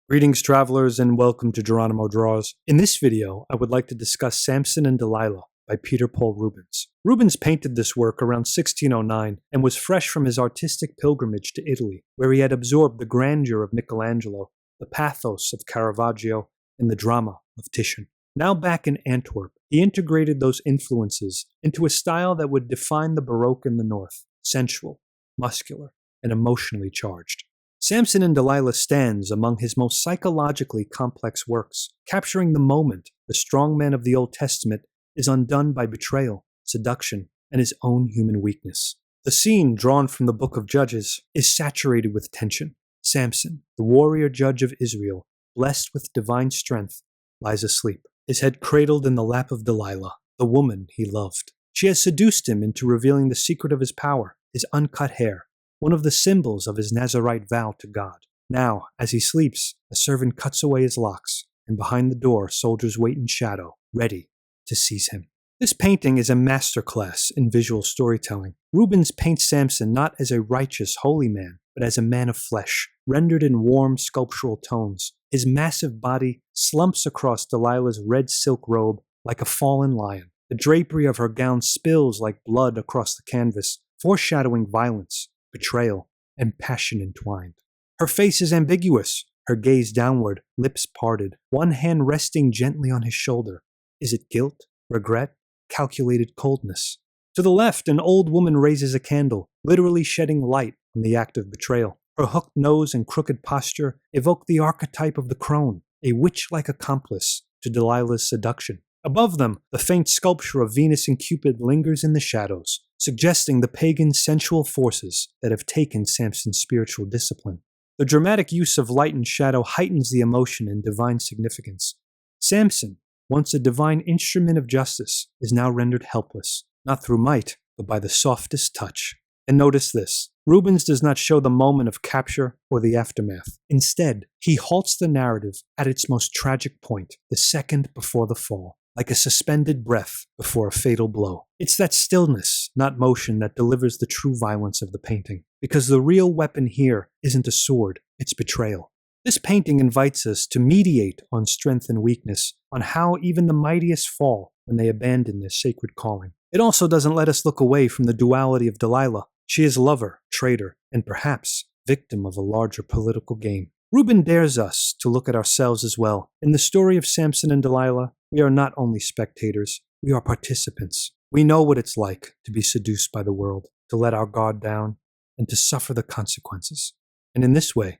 Greetings, travelers, and welcome to Geronimo Draws. In this video, I would like to discuss Samson and Delilah by Peter Paul Rubens. Rubens painted this work around 1609 and was fresh from his artistic pilgrimage to Italy, where he had absorbed the grandeur of Michelangelo, the pathos of Caravaggio, and the drama of Titian. Now back in Antwerp, he integrated those influences into a style that would define the Baroque in the north: sensual, muscular, and emotionally charged. Samson and Delilah stands among his most psychologically complex works, capturing the moment the strong man of the Old Testament is undone by betrayal, seduction, and his own human weakness. The scene, drawn from the book of Judges, is saturated with tension. Samson, the warrior judge of Israel, blessed with divine strength, lies asleep, his head cradled in the lap of Delilah, the woman he loved. She has seduced him into revealing the secret of his power, his uncut hair, one of the symbols of his Nazirite vow to God. Now, as he sleeps, a servant cuts away his locks, and behind the door soldiers wait in shadow, ready to seize him. This painting is a masterclass in visual storytelling. Rubens paints Samson not as a righteous, holy man, but as a man of flesh, rendered in warm sculptural tones. His massive body slumps across Delilah's red silk robe like a fallen lion. The drapery of her gown spills like blood across the canvas, foreshadowing violence, betrayal, and passion entwined. Her face is ambiguous, her gaze downward, lips parted, one hand resting gently on his shoulder. Is it guilt, regret, calculated coldness? To the left, an old woman raises a candle, literally shedding light on the act of betrayal. Her hooked nose and crooked posture evoke the archetype of the crone, a witch-like accomplice to Delilah's seduction. Above them, the faint sculpture of Venus and Cupid lingers in the shadows, suggesting the pagan sensual forces that have taken Samson's spiritual discipline. The dramatic use of light and shadow heightens the emotion and divine significance. Samson, once a divine instrument of justice, is now rendered helpless, not through might, but by the softest touch. And notice this: Rubens does not show the moment of capture or the aftermath. Instead, he halts the narrative at its most tragic point, the second before the fall, like a suspended breath before a fatal blow. It's that stillness, not motion, that delivers the true violence of the painting, because the real weapon here isn't a sword, it's betrayal. This painting invites us to mediate on strength and weakness, on how even the mightiest fall when they abandon their sacred calling. It also doesn't let us look away from the duality of Delilah. She is lover, traitor, and perhaps victim of a larger political game. Rubens dares us to look at ourselves as well. In the story of Samson and Delilah, we are not only spectators, we are participants. We know what it's like to be seduced by the world, to let our guard down, and to suffer the consequences. And in this way,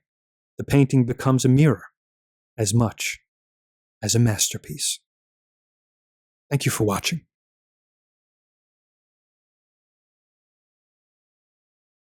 the painting becomes a mirror, as much as a masterpiece. Thank you for watching.